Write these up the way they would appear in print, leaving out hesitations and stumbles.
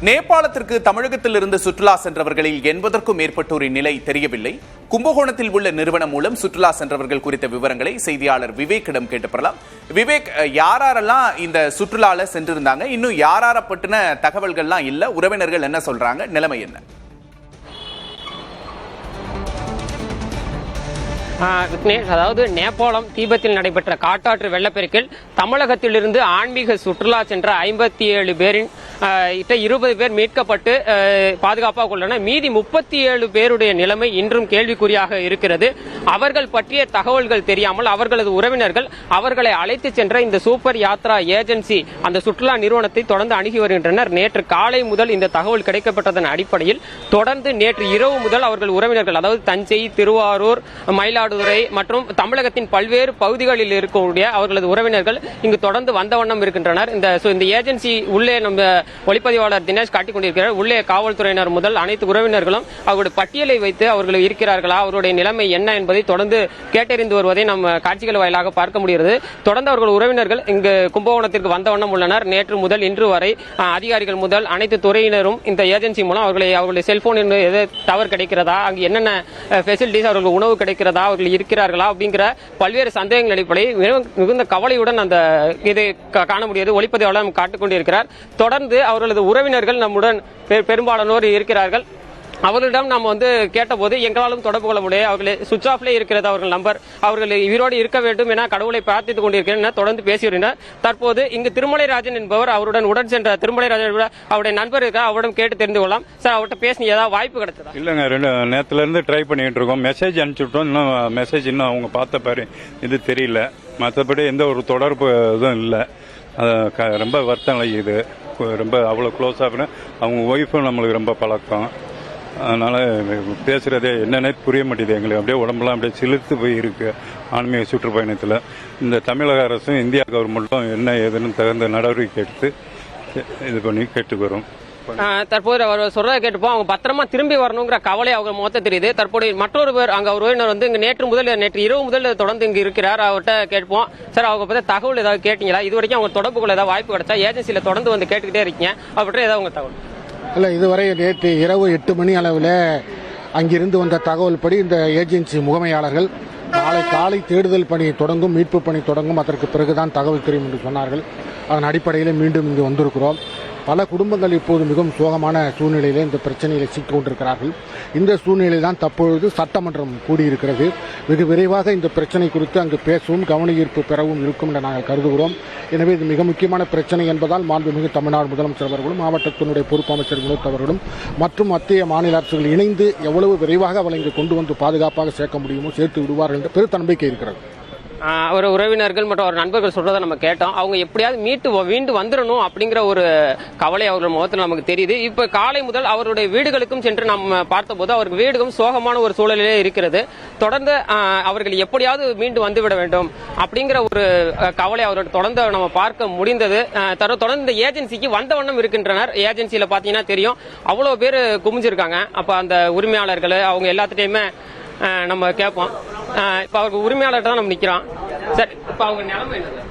நேபாளத்திற்கு தமிழகத்திலிருந்து சுற்றுலா சென்றவர்களில் 80க்கும் மேற்பட்டோரின் நிலை தெரியவில்லை. கும்பகோணத்தில் உள்ள நிறுவனம் மூலம் சுற்றுலா சென்றவர்கள் குறித்த விவரங்களை செய்தியாளர் விவேக்கிடம் கேட்டு பெறலாம். விவேக், யாரெல்லாம் இந்த சுற்றுலால சென்றிருந்தாங்க, இன்னும் யார பற்றின தகவல்கள்லாம் இல்ல, உறவினர்கள் என்ன சொல்றாங்க, நிலைமை என்ன? அதாவது நேபாளம் தீபத்தில் நடைபெற்ற காட்டாற்று வெள்ளப்பெருக்கில் தமிழகத்திலிருந்து ஆன்மீக சுற்றுலா சென்ற 57 பேரின் 20 பேர் மீட்கப்பட்டு பாதுகாப்பாக உள்ளனர். மீதி 37 பேருடைய நிலைமை இன்றும் கேள்விக்குறியாக இருக்கிறது. அவர்கள் பற்றிய தகவல்கள் தெரியாமல் அவர்களது உறவினர்கள் அவர்களை அழைத்து சென்ற இந்த சூப்பர் யாத்ரா ஏஜென்சி அந்த சுற்றுலா நிறுவனத்தை தொடர்ந்து அணுகி வருகின்றனர். நேற்று காலை முதல் இந்த தகவல் கிடைக்கப்பட்டதன் அடிப்படையில் தொடர்ந்து நேற்று இரவு முதல் அவர்கள் உறவினர்கள், அதாவது தஞ்சை, திருவாரூர், மயிலாடுதுறை மற்றும் தமிழகத்தின் பல்வேறு பகுதிகளில் இருக்கக்கூடிய அவர்களது உறவினர்கள் இங்கு தொடர்ந்து வந்த வண்ணம் இருக்கின்றனர். இந்த ஏஜென்சி உள்ளே நம்ம ஒளிப்பதிவாளர் தினேஷ் காட்டிக் கொண்டிருக்கிறார். உள்ளே காவல்துறையினர் முதல் அனைத்து உறவினர்களும் அவருடைய பட்டியலை வைத்து அவர்கள் இருக்கிறார்களா, அவருடைய நிலைமை என்ன என்பதை தொடர்ந்து கேட்டறிந்து வருவதை நம்ம காட்சிகள் வாயிலாக பார்க்க முடிகிறது. தொடர்ந்து அவர்கள் உறவினர்கள் இங்கு கும்பகோணத்திற்கு வந்த வண்ணம் உள்ளனர். நேற்று முதல் இன்று வரை அதிகாரிகள் முதல் அனைத்து துறையினரும் இந்த ஏஜென்சி மூலம் அவர்களுடைய செல்போன் எது டவர் கிடைக்கிறதா, அங்கு என்னென்ன பெசிலிட்டிஸ், அவர்களுக்கு உணவு கிடைக்கிறதா, அவர்கள் இருக்கிறார்களா அப்படிங்கிற பல்வேறு சந்தேகங்கள் அடிப்படையில் மிகுந்த கவலையுடன் அந்த இதை காண முடியாது. ஒளிப்பதிவாளர் காட்டிக் கொண்டிருக்கிறார். தொடர்ந்து அவர்களது உறவினர்கள் நம்முடன் பெரும்பாலானோர் இருக்கிறார்கள். அவர்களிடம் நாம் கேட்டபோது எங்களாலும் தொடர்பு கொள்ள முடியாது, அவர்கள் சுவிட்ச் ஆஃப்ல இருக்கிறது அவர்கள் நம்பர், அவர்கள் உயிரோடு இருக்க வேண்டும் என கடவுளை பிரார்த்தித்துக் கொண்டிருக்கிறேன் தொடர்ந்து பேசி வருகிறார். தற்போது இங்கு திருமலைராஜன் என்பவர், அவருடன் உடன் சென்ற திருமலைராஜன் அவருடைய நண்பர் இருக்கார், அவரிடம் கேட்டு தெரிந்து கொள்ளலாம். சார், அவர்கிட்ட பேசி ஏதாவது வாய்ப்பு கிடைச்சதா? இல்லங்க, நேரத்துல இருந்து ட்ரை பண்ணிட்டு இருக்கோம். மெசேஜ் அனுப்பிச்சுட்டோம், இன்னும் மெசேஜ் இன்னும் அவங்க பார்த்த பாரு இது தெரியல. மற்றபடி எந்த ஒரு தொடர்பு இதுவும் இல்லை. ரொம்ப வருத்தம் இது. ரொம்ப அவ்வளோ க்ளோஸாக அவங்க ஒய்ஃபும் நம்மளுக்கு ரொம்ப பழக்கம். அதனால பேசுறதே என்னன்னே புரிய மாட்டேது எங்களுக்கு. அப்படியே உடம்புலாம் அப்படியே சிலுத்து போய் இருக்கு ஆன்மீக சுற்றுப்பயணத்தில். இந்த தமிழக அரசும் இந்தியா கவர்மெண்ட்டும் என்ன ஏதுன்னு தகுந்த நடவடிக்கை எடுத்து இது பண்ணி கேட்டுக்கிறோம். தற்போது அவர் சொல்றதை கேட்டுப்போம். அவங்க பத்திரமா திரும்பி வரணுங்கிற கவலை அவங்க மொத்த தெரியுது. தற்போது மற்றொரு பேர் அங்க உறவினர் இங்க நேற்று இரவு முதல் தொடர்ந்து இங்க இருக்கிறார். அவர்கிட்ட கேட்போம். சார், அவங்க பத்தி தகவல் ஏதாவது கேட்டீங்களா? இது வரைக்கும் அவங்க தொடர்புகள் ஏதாவது வாய்ப்பு கிடைச்சா? ஏஜென்சியில தொடர்ந்து கேட்டுக்கிட்டே இருக்கீங்க, அவர்கிட்ட ஏதாவது உங்க தகவல்? இல்லை, இதுவரை நேற்று இரவு 8 மணி அளவில் அங்கிருந்து வந்த தகவல் படி இந்த ஏஜென்சி முகமையாளர்கள் நாளை காலை தேடுதல் பணி தொடங்கும், மீட்பு பணி தொடங்கும், அதற்கு பிறகுதான் தகவல் தெரியும் என்று சொன்னார்கள். அதன் அடிப்படையில் மீண்டும் இங்கு வந்திருக்கிறோம். பல குடும்பங்கள் இப்போது மிகவும் சோகமான சூழ்நிலையிலே இந்த பிரச்சனையில் சிக்கிக் கொண்டிருக்கிறார்கள். இந்த சூழ்நிலையில் தான் தற்பொழுது சட்டமன்றம் கூடியிருக்கிறது. வெகு விரைவாக இந்த பிரச்சனை குறித்து அங்கு பேசவும் கவன ஈர்ப்பு பெறவும் இருக்கும் என நாங்கள் கருதுகிறோம். எனவே இது மிக முக்கியமான பிரச்சனை என்பதால் மாண்புமிகு தமிழ்நாடு முதலமைச்சர் அவர்களும் மாவட்டத்தினுடைய பொறுப்பு அமைச்சர் வினோத் அவர்களும் மற்றும் மத்திய மாநில அரசுகள் இணைந்து எவ்வளவு விரைவாக அவளை இங்கு கொண்டு வந்து பாதுகாப்பாக சேர்க்க முடியுமோ சேர்த்து விடுவார்கள் என்று பெருத்த நம்பிக்கை இருக்கிறது. அவர் உறவினர்கள் மற்றும் அவர் நண்பர்கள் சொல்றதை நம்ம கேட்டோம். அவங்க எப்படியாவது மீண்டு வந்துடணும் அப்படிங்கிற ஒரு கவலை அவர்கள் முகத்தில் நமக்கு தெரியுது. இப்ப காலை முதல் அவருடைய வீடுகளுக்கும் சென்று நம்ம பார்த்தபோது அவருக்கு வீடுகளும் சோகமான ஒரு சூழலிலே இருக்கிறது. தொடர்ந்து அவர்கள் எப்படியாவது மீண்டு வந்துவிட வேண்டும் அப்படிங்கிற ஒரு கவலை அவர்கள் தொடர்ந்து நம்ம பார்க்க முடிந்தது. தொடர்ந்து இந்த ஏஜென்சிக்கு வந்த வண்ணம் இருக்கின்றனர். ஏஜென்சியில பாத்தீங்கன்னா தெரியும், அவ்வளவு பேர் குமிஞ்சிருக்காங்க. அப்ப அந்த உரிமையாளர்கள் அவங்க எல்லாத்துட்டையுமே நம்ம கேட்போம். இப்ப அவருக்கு உரிமையாளர் தான் நம்ம நிக்கிறோம். சார், இப்ப அவங்க நிலைமை என்ன?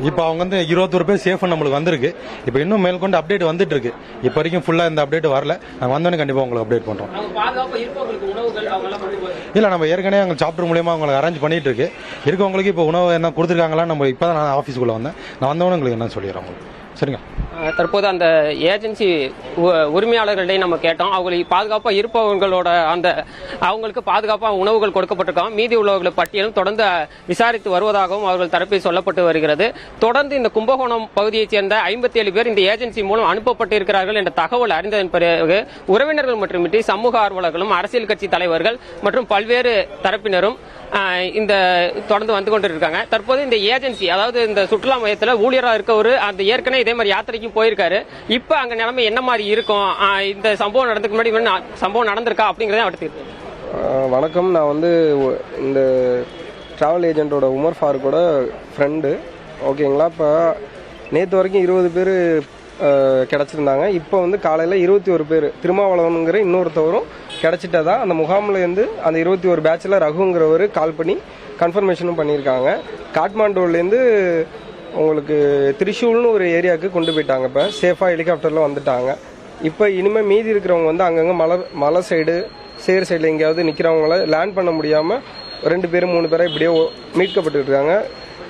இப்ப அவங்க 21 பேர் சேஃப் நம்மளுக்கு வந்திருக்கு. இப்ப இன்னும் மேற்கொண்டு அப்டேட் வந்துட்டு இருக்கு. இப்ப வரைக்கும் ஃபுல்லா இந்த அப்டேட் வரல. நாங்க வந்தோடனே கண்டிப்பா உங்களுக்கு அப்டேட் பண்றோம். இல்ல, நம்ம ஏற்கனவே அவங்க சாப்டர் மூலமா அவங்களுக்கு அரேஞ்ச் பண்ணிட்டு இருக்கு. இருக்கவங்களுக்கு இப்ப உணவு என்ன கொடுத்துருக்காங்களா? நம்ம இப்பதான் நான் ஆபீஸ்க்குள்ள வந்தேன். நான் வந்தவொடனே உங்களுக்கு என்ன சொல்லிடுறேன் உங்களுக்கு. சரிங்க. தற்போது அந்த ஏஜென்சி உரிமையாளர்களிடையே நம்ம கேட்டோம். அவங்களுக்கு பாதுகாப்பா இருப்பவர்களோட அவங்களுக்கு பாதுகாப்பா உணவுகள் கொடுக்கப்பட்டிருக்கோம். மீதி உள்ளவர்களை பட்டியலும் தொடர்ந்து விசாரித்து வருவதாகவும் அவர்கள் தரப்பில் சொல்லப்பட்டு வருகிறது. தொடர்ந்து இந்த கும்பகோணம் பகுதியைச் சேர்ந்த 57 பேர் இந்த ஏஜென்சி மூலம் அனுப்பப்பட்டு இருக்கிறார்கள் என்ற தகவல் அறிந்ததன் பிறகு உறவினர்கள் மட்டுமின்றி சமூக ஆர்வலர்களும் அரசியல் கட்சி தலைவர்கள் மற்றும் பல்வேறு தரப்பினரும் இந்த தொடர்ந்து வந்து கொண்டிருக்காங்க. தற்போது இந்த ஏஜென்சி, அதாவது இந்த சுற்றுலா மையத்தில் ஊழியராக இருக்கவர் அந்த ஏற்கனவே இதே மாதிரி யாத்திரைக்கு போயிருக்காரு. இப்ப அங்க நிலைமை என்ன மாதிரி இருக்கும்? இந்த சம்பவம் நடந்துக்கு முன்னாடி சம்பவம் நடந்திருக்கா அப்படிங்கறத அடுத்து. வணக்கம், நான் இந்த டிராவல் ஏஜென்ட்டோட உமர் ஃபாரூக்கோட ஃப்ரெண்டு. ஓகேங்களா? இப்போ நேற்று வரைக்கும் 20 பேர் கிடச்சிருந்தாங்க. இப்போ காலையில் 21 பேர் திருமாவளவனுங்கிற இன்னொருத்தவரும் கிடச்சிட்டதா அந்த முகாமில் அந்த 21 பேட்சில் ரகுங்கிறவர் கால் பண்ணி கன்ஃபர்மேஷனும் பண்ணியிருக்காங்க. காட்மாண்டோலேருந்து உங்களுக்கு திரிசூல்னு ஒரு ஏரியாவுக்கு கொண்டு போயிட்டாங்க. இப்போ சேஃபாக ஹெலிகாப்டரில் வந்துட்டாங்க. இப்போ இனிமேல் மீதி இருக்கிறவங்க வந்து அங்கங்கே மலை சைடு சேர் சைடில் எங்கேயாவது நிற்கிறவங்கள லேண்ட் பண்ண முடியாமல் 2 பேர் 3 பேரை இப்படியே மீட்கப்பட்டு இருக்காங்க.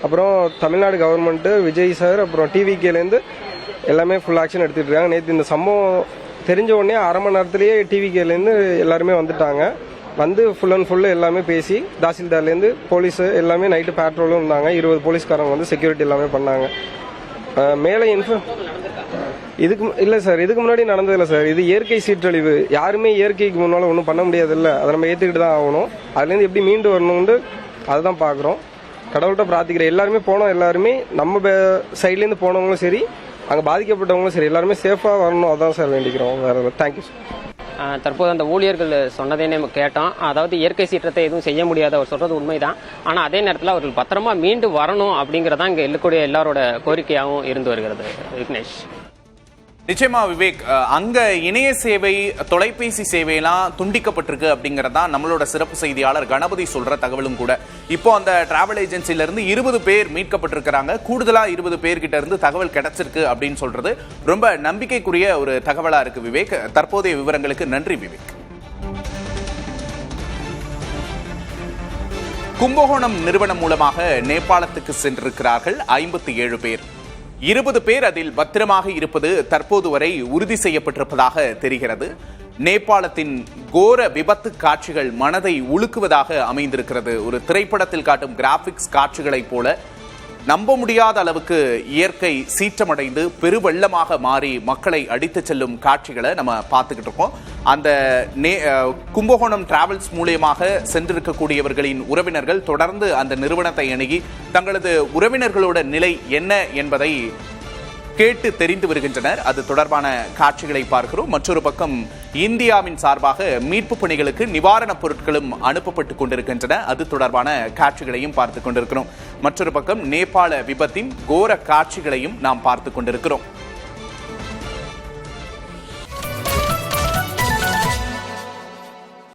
அப்புறம் தமிழ்நாடு கவர்மெண்ட்டு, விஜய் சார், அப்புறம் டிவிகேலேருந்து எல்லாமே ஃபுல் ஆக்ஷன் எடுத்துகிட்டு இருக்காங்க. நேற்று இந்த சம்பவம் தெரிஞ்ச உடனே அரை மணி நேரத்துலேயே டிவிகேலேருந்து எல்லாருமே வந்துட்டாங்க. வந்து ஃபுல் அண்ட் ஃபுல்லு எல்லாமே பேசி தாசில்தார்லேருந்து போலீஸு எல்லாமே நைட்டு பேட்ரோலும் இருந்தாங்க. 20 போலீஸ்காரங்க வந்து செக்யூரிட்டி எல்லாமே பண்ணாங்க. மேலே இதுக்கு இல்லை சார், இதுக்கு முன்னாடி நடந்ததில்லை சார். இது இயற்கை சீற்றழிவு. யாருமே இயற்கைக்கு முன்னால் ஒன்றும் பண்ண முடியாதுல்ல, அதை நம்ம ஏற்றுக்கிட்டு தான் ஆகணும். அதுலேருந்து எப்படி மீண்டு வரணும்னு அதை தான் பார்க்குறோம். கடவுள்கிட்ட பிரார்த்திக்கிறேன். எல்லாருமே போனோம், எல்லாருமே நம்ம சைட்லேருந்து போனவங்களும் சரி, அங்கே பாதிக்கப்பட்டவங்களும் சரி, எல்லாருமே சேஃபாக வரணும். அதான் சார் வேண்டிக்கிறோம். வேறு தேங்க்யூ சார். தற்போது அந்த ஊழியர்கள் சொன்னதே நம்ம கேட்டோம். அதாவது இயற்கை சீற்றத்தை எதுவும் செய்ய முடியாது, அவர் சொல்றது உண்மைதான். ஆனால் அதே நேரத்தில் அவர்கள் பத்திரமா மீண்டு வரணும் அப்படிங்கிறதான் இங்கே இருக்கக்கூடிய எல்லாரோட கோரிக்கையாகவும் இருந்து வருகிறது. விக்னேஷ். நிச்சயமா விவேக், அங்க இணைய சேவை, தொலைபேசி சேவையெல்லாம் துண்டிக்கப்பட்டிருக்கு அப்படிங்கறதா நம்மளோட சிறப்பு செய்தியாளர் கணபதி சொல்ற தகவலும் கூட. இப்போ அந்த டிராவல் ஏஜென்சில இருந்து 20 பேர் மீட்கப்பட்டிருக்கிறாங்க. கூடுதலா 20 பேர்கிட்ட இருந்து தகவல் கிடைச்சிருக்கு அப்படின்னு சொல்றது ரொம்ப நம்பிக்கைக்குரிய ஒரு தகவலா இருக்கு விவேக். தற்போதைய விவரங்களுக்கு நன்றி விவேக். கும்பகோணம் நிறுவனம் மூலமாக நேபாளத்துக்கு சென்றிருக்கிறார்கள் 57 பேர். 20 பேர் அதில் பத்திரமாக இருப்பது தற்போது வரை உறுதி செய்யப்பட்டிருப்பதாக தெரிகிறது. நேபாளத்தின் கோர விபத்து காட்சிகள் மனதை உலுக்குவதாக அமைந்திருக்கிறது. ஒரு திரைப்படத்தில் காட்டும் கிராபிக்ஸ் காட்சிகளைப் போல நம்ப முடியாத அளவுக்கு இயற்கை சீற்றமடைந்து பெருவெள்ளமாக மாறி மக்களை அடித்துச் செல்லும் காட்சிகளை நம்ம பார்த்துக்கிட்டு இருக்கோம். அந்த கும்பகோணம் டிராவல்ஸ் மூலியமாக சென்றிருக்கக்கூடியவர்களின் உறவினர்கள் தொடர்ந்து அந்த நிறுவனத்தை அணுகி தங்களது உறவினர்களோட நிலை என்ன என்பதை கேட்டு தெரிந்து வருகின்றனர். அது தொடர்பான காட்சிகளை பார்க்கிறோம். மற்றொரு பக்கம் இந்தியாவின் சார்பாக மீட்பு பணிகளுக்கு நிவாரணப் பொருட்களும் அனுப்பப்பட்டுக் கொண்டிருக்கின்றன. அது தொடர்பான காட்சிகளையும் பார்த்துக் கொண்டிருக்கிறோம். மற்றொரு பக்கம் நேபாள விபத்தின் கோர காட்சிகளையும் நாம் பார்த்துக் கொண்டிருக்கிறோம்.